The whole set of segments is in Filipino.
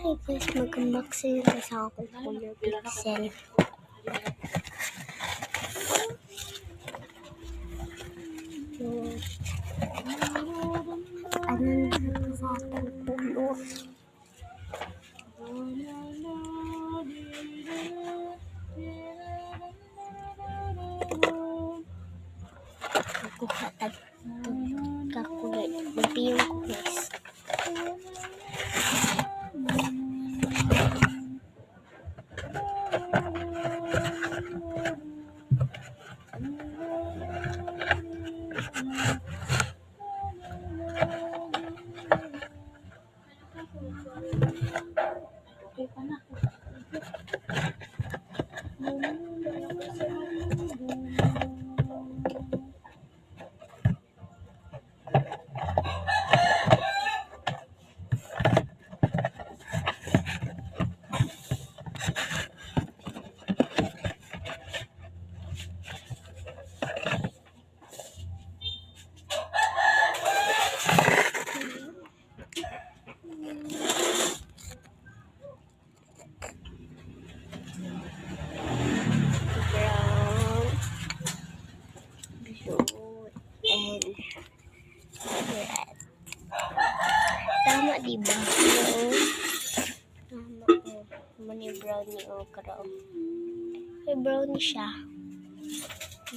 Hi guys, mag-unboxing guys ako kung Color Pixel. Ano na sa ating color? Kuha kakulay. Magpiyong ko guys. Tama diba? Tama ko. Mani brownie o karo. May brownie siya.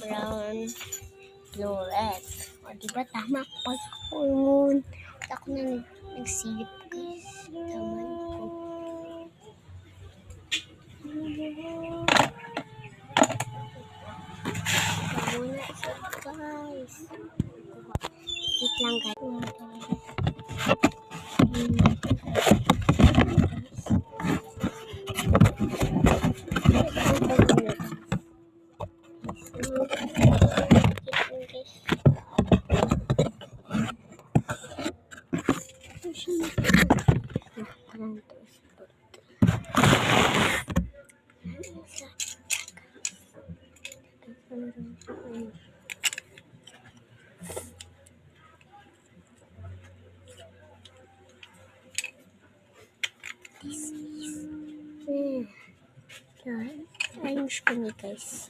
Brown, blue, red. O diba tama ko pag hormone. Ako na nagsilip guys. Tama ko. Muna sa guys. Wait lang guys. This is ayos ko ni guys.